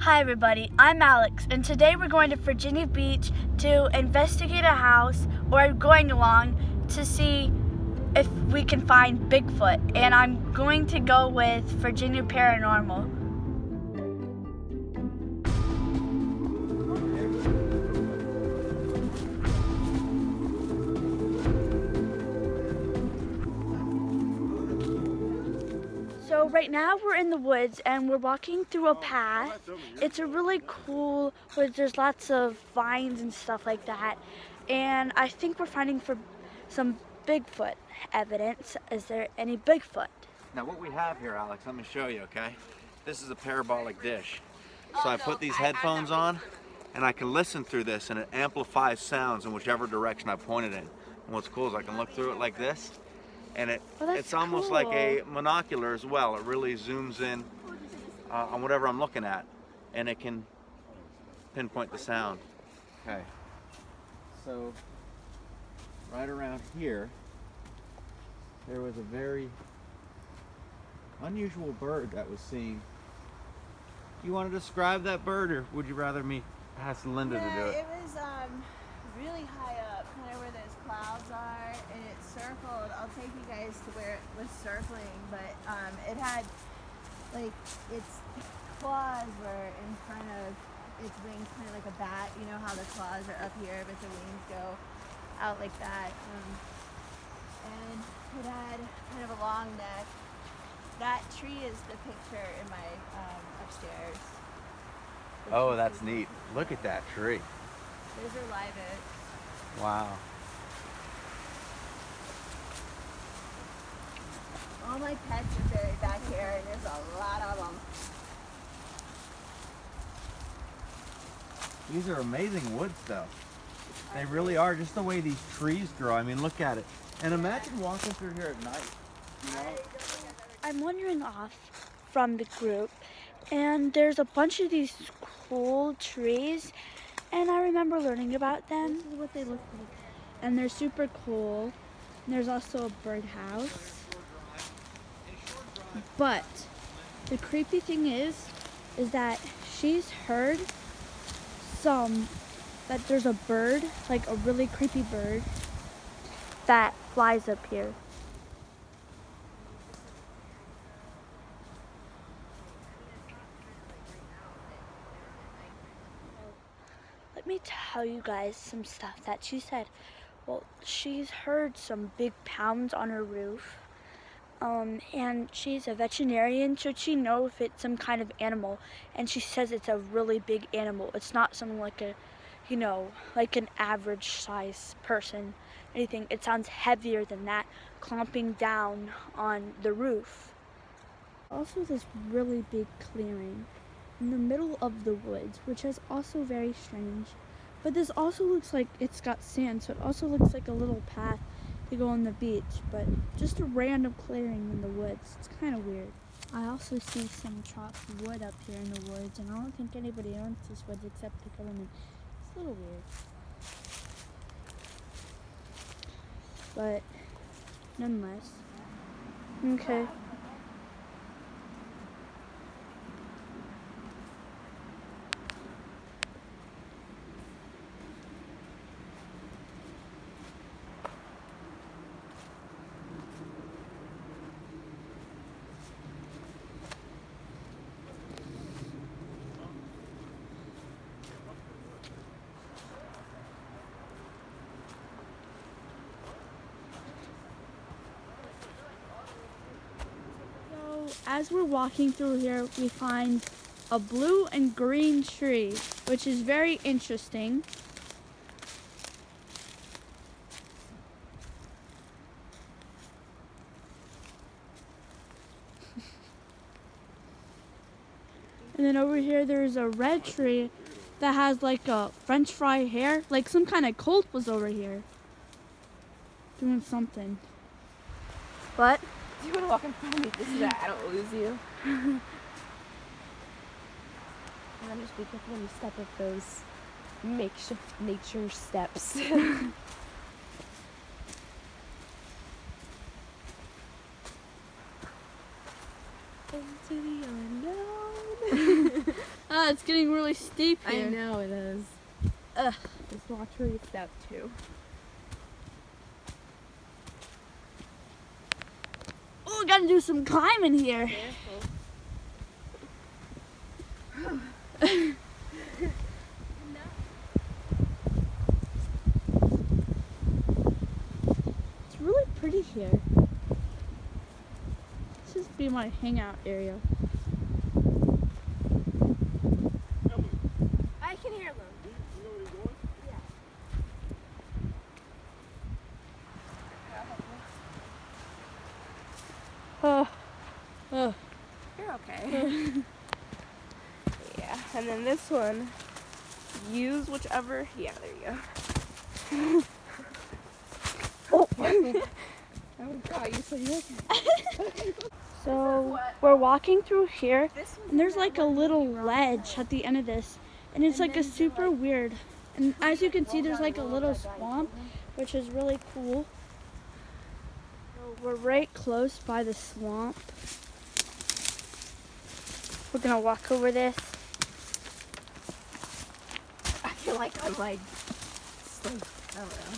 Hi everybody, I'm Alex, and today we're going to Virginia Beach to investigate a house, or going along to see if we can find Bigfoot, and I'm going to go with Virginia Paranormal. So right now we're in the woods and we're walking through a path. It's a really cool woods. There's lots of vines and stuff like that. And I think we're finding for some Bigfoot evidence. Is there any Bigfoot? Now what we have here, Alex, let me show you, okay? This is a parabolic dish. So I put these headphones on and I can listen through this, and it amplifies sounds in whichever direction I point it in. And what's cool is I can look through it like this, and it's almost cool. like a monocular as well. It really zooms in on whatever I'm looking at, and it can pinpoint the sound. Okay, so right around here, there was a very unusual bird that was seen. Do you want to describe that bird, or would you rather me ask Linda to do it? It was really high up, kind of where those clouds are, and it circled. I'll take you guys to where it was circling, but it had, like, its claws were in front of its wings, kind of like a bat. You know how the claws are up here, but the wings go out like that. And it had kind of a long neck. That tree is the picture in my upstairs. Oh, that's neat. Look at that tree. Those are live oaks. Wow. All my pets are buried back here, and there's a lot of them. These are amazing woods, though. They really are, just the way these trees grow. I mean, look at it. And imagine walking through here at night, you know? I'm wandering off from the group, and there's a bunch of these cool trees, and I remember learning about them. This is what they look like, and they're super cool. And there's also a birdhouse. But the creepy thing is that she's heard that there's a bird, like a really creepy bird, that flies up here. Let me tell you guys some stuff that she said. Well, she's heard some big pounds on her roof. And she's a veterinarian, so she knows if it's some kind of animal. And she says it's a really big animal. It's not something like like an average size person, anything. It sounds heavier than that, clomping down on the roof. Also, this really big clearing in the middle of the woods, which is also very strange. But this also looks like it's got sand, so it also looks like a little path to go on the beach, but just a random clearing in the woods. It's kind of weird. I also see some chopped wood up here in the woods, and I don't think anybody owns this woods except the government. It's a little weird. But nonetheless. Okay. As we're walking through here, we find a blue and green tree, which is very interesting. And then over here, there's a red tree that has like a French fry hair. Like some kind of cult was over here doing something. What? Do you want to walk in front of me so that I don't lose you? And then just be careful when you step up those makeshift nature steps. Into the unknown. God, it's getting really steep here. I know it is. Ugh. Just watch where you step to. Oh, gotta do some climbing here. It's really pretty here. This just be my hangout area. I can hear them. Oh, oh. You're okay. Yeah, and then this one, use whichever. Yeah, there you go. Oh. Oh God, you said you So we're walking through here, This one's and there's like a little ledge at the end of this, and it's like a super weird. And as you can see, there's like a little swamp, which is really cool. So we're right close by the swamp. We're gonna walk over this. I feel like I'm like, I don't know.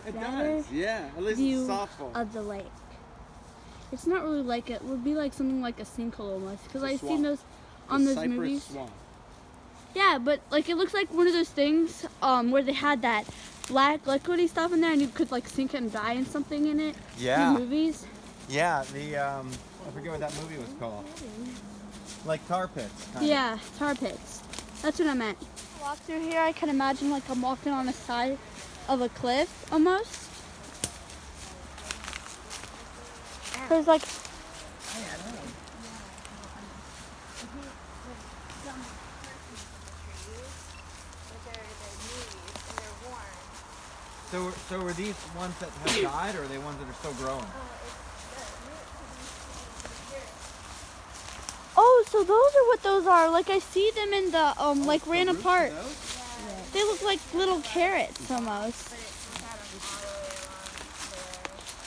It Better does, yeah. At least view it's softball. of the lake. It's not really like it would be like something like a sinkhole almost, because I've seen those on those Cypress movies. Swamp. Yeah, but like it looks like one of those things where they had that black liquidy stuff in there, and you could like sink it and die in something in it. Yeah. In the movies. Yeah, I forget what that movie was called. Like tar pits. Kind Yeah, tar pits. That's what I meant. Walk through here, I can imagine like I'm walking on the side of a cliff almost. There's like So were these ones that have died, or are they ones that are still growing? oh, so those are what those are. Like I see them in the like The ran roots of apart. those? They look like little carrots almost.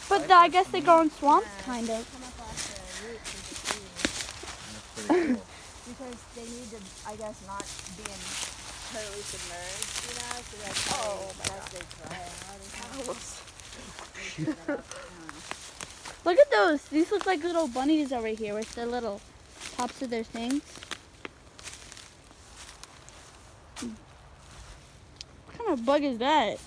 But I guess they grow in swamps, kind of. That's pretty cool. Because they need to, I guess, not be in totally submerged, you know? So that's oh my God. They dry out. Look at those. These look like little bunnies over here with the little tops of their things. What kind of bug is that?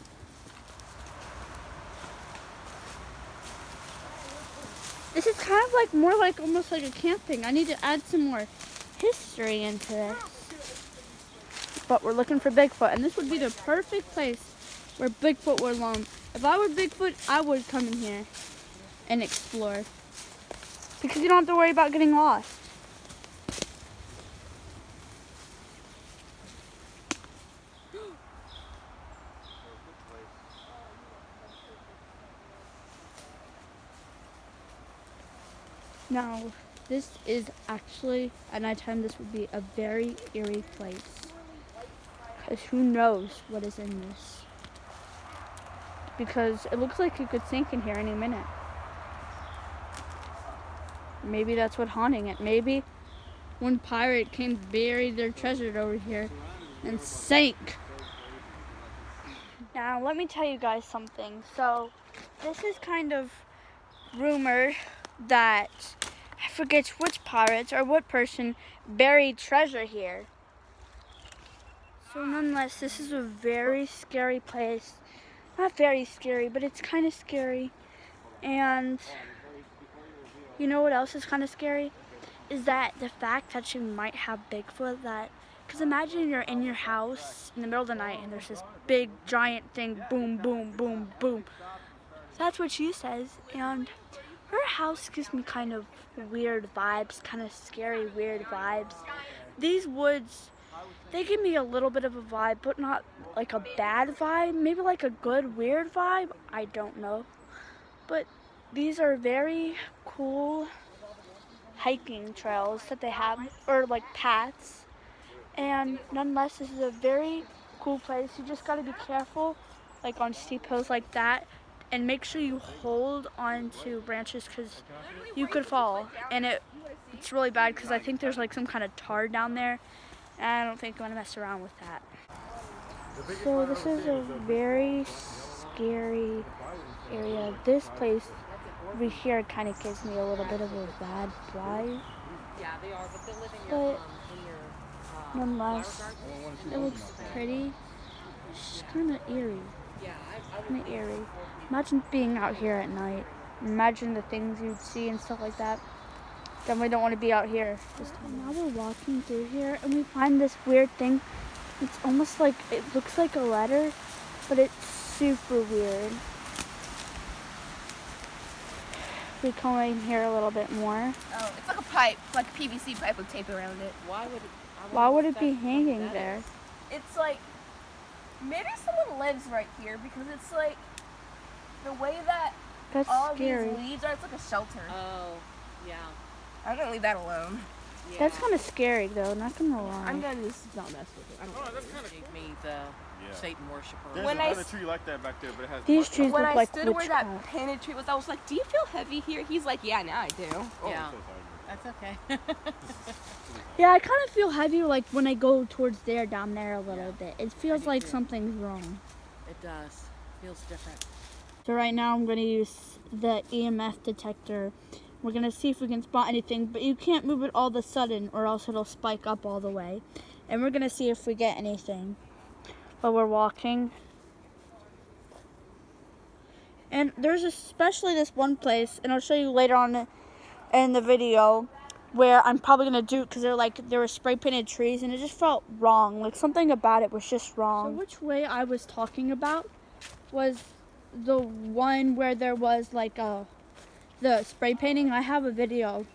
This is kind of like more like almost like a camping. I need to add some more history into this. But we're looking for Bigfoot, and this would be the perfect place where Bigfoot would roam. If I were Bigfoot, I would come in here and explore. Because you don't have to worry about getting lost. Now, this is actually, at nighttime, this would be a very eerie place. Because who knows what is in this. Because it looks like it could sink in here any minute. Maybe that's what's haunting it. Maybe one pirate came buried their treasure over here and sank. Now, let me tell you guys something. So, this is kind of rumored that I forget which pirates or what person buried treasure here. So nonetheless, this is a very scary place. Not very scary, but it's kind of scary. And you know what else is kind of scary? Is that the fact that you might have Bigfoot that, because imagine you're in your house in the middle of the night and there's this big giant thing, boom, boom, boom, boom. That's what she says, and her house gives me kind of weird vibes, kind of scary, weird vibes. These woods, they give me a little bit of a vibe, but not like a bad vibe. Maybe like a good, weird vibe. I don't know. But these are very cool hiking trails that they have, or like paths. And nonetheless, this is a very cool place. You just gotta be careful, like on steep hills like that, and make sure you hold onto branches because you could fall, and it's really bad because I think there's like some kind of tar down there, and I don't think I'm gonna mess around with that. So this is a very scary area. This place over here kind of gives me a little bit of a bad vibe. Yeah, they are, but they live in your, But nonetheless, it looks pretty. It's just kind of eerie. yeah, Kind of eerie. Imagine being out here at night. Imagine the things you'd see and stuff like that. Definitely don't want to be out here. Now we're walking through here and we find this weird thing. It's almost like, it looks like a letter, but it's super weird. We come in here a little bit more. Oh, it's like a pipe, like a PVC pipe with tape around it. Why would it be hanging there? It's like, maybe someone lives right here because it's like, the way that That's all scary. these leaves are, it's like a shelter. Oh, yeah. I'm gonna leave that alone. Yeah. That's kind of scary though, not gonna lie. I'm gonna just not mess with it. I don't That's kind of me, the Satan worshiper. There's When I another s- tree like that back there, but it has These trees When look I like stood where that witchcraft. painted tree was, I was like, do you feel heavy here? He's like, yeah, now I do. Yeah, so sorry. that's okay. Yeah, I kind of feel heavy like when I go towards there, down there a little bit. It feels like something's wrong. It does. Feels different. So right now I'm going to use the EMF detector. We're going to see if we can spot anything, but you can't move it all of a sudden or else it'll spike up all the way. And we're going to see if we get anything. But we're walking. And there's especially this one place, and I'll show you later on in the video, where I'm probably going to do it because there were spray painted trees and it just felt wrong. Like something about it was just wrong. So which way I was talking about was the one where there was like the spray painting. I have a video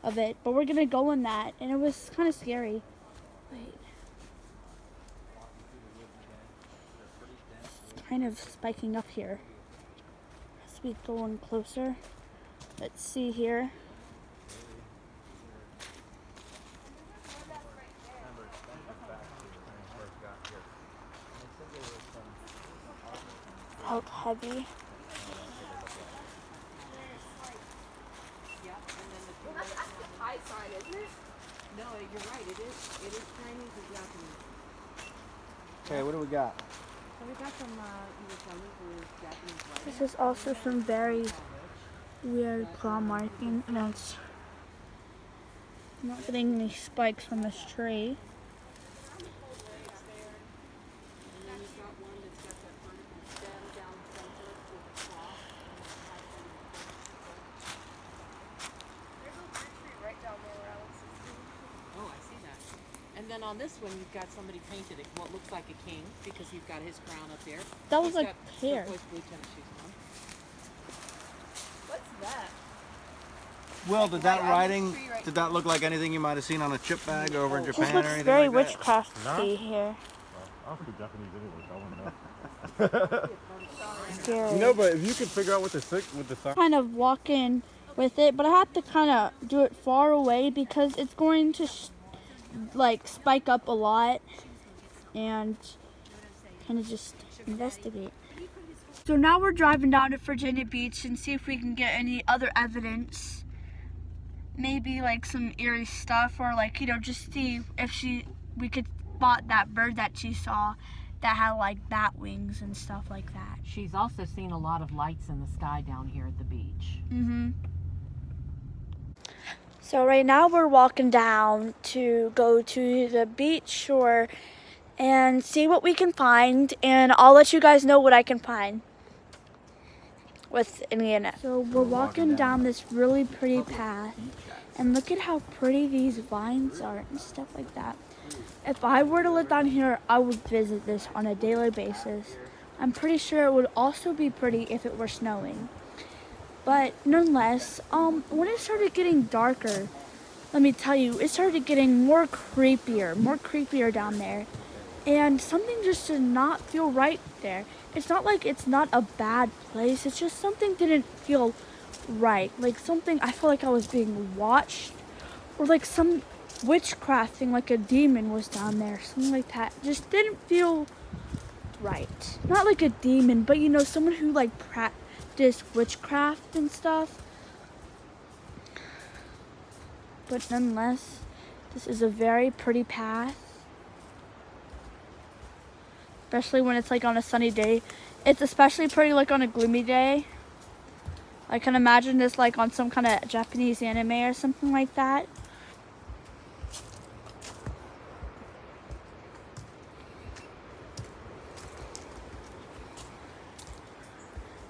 of it, but we're gonna go in that, and it was kind of scary. Wait. It's kind of spiking up here as we go in closer. Let's see here. Felt heavy. That's the high sign, isn't it? No, you're right. It is Chinese and Japanese. Okay, what do we got? So we got some either Chinese or Japanese writing. This is also some very weird claw marking, and it's not getting any spikes from this tree. And then you've got one that's got that vertical stem down center with the claw. There's a weird tree right down there where Alex is. Oh, I see that. And then on this one, you've got somebody painted it what looks like a king because you've got his crown up there. That was He's like got hair. turquoise blue tennis shoes on. What's that? Will, did that Right on this writing, tree right did that look like anything you might have seen on a chip bag over in This Japan or looks anything very like that? witchcrafty here. I don't speak Japanese anyway, so I wouldn't know. Scary. No, but if you can figure out what the sign. Kind of walk in with it, but I have to kind of do it far away because it's going to like spike up a lot and kind of just investigate. So now we're driving down to Virginia Beach and see if we can get any other evidence. Maybe like some eerie stuff, or like, you know, just see if we could spot that bird that she saw that had like bat wings and stuff like that. She's also seen a lot of lights in the sky down here at the beach. Mm-hmm. So right now we're walking down to go to the beach shore and see what we can find, and I'll let you guys know what I can find with an ENF. So we're walking down this really pretty path, and look at how pretty these vines are and stuff like that. If I were to live down here, I would visit this on a daily basis. I'm pretty sure it would also be pretty if it were snowing. But nonetheless, when it started getting darker, let me tell you, it started getting more creepier down there. And something just did not feel right there. It's not like it's not a bad place, it's just something didn't feel right. Like something, I felt like I was being watched, or like some witchcraft thing, like a demon was down there, something like that. Just didn't feel right. Not like a demon, but you know, someone who like practice witchcraft and stuff. But nonetheless, this is a very pretty path. Especially when it's like on a sunny day. It's especially pretty like on a gloomy day. I can imagine this like on some kind of Japanese anime or something like that.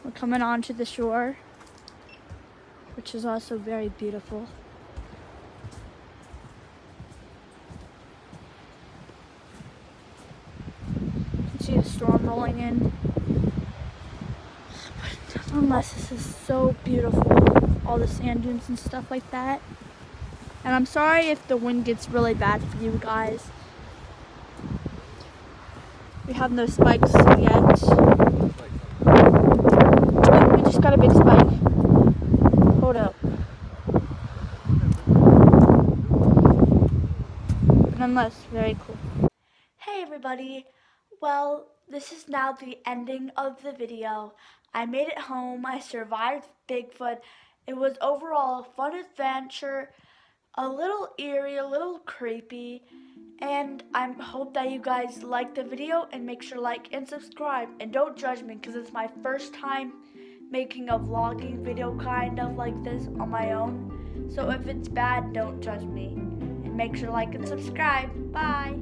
We're coming onto the shore, which is also very beautiful. You can see the storm rolling in. But nonetheless, this is so beautiful. All the sand dunes and stuff like that. And I'm sorry if the wind gets really bad for you guys. We have no spikes yet. We just got a big spike. Hold up. But nonetheless, very cool. Hey everybody. Well, this is now the ending of the video. I made it home. I survived Bigfoot. It was overall a fun adventure. A little eerie, a little creepy, and I hope that you guys like the video and make sure to like and subscribe, and don't judge me because it's my first time making a vlogging video kind of like this on my own. So if it's bad, don't judge me, and make sure to like and subscribe. Bye.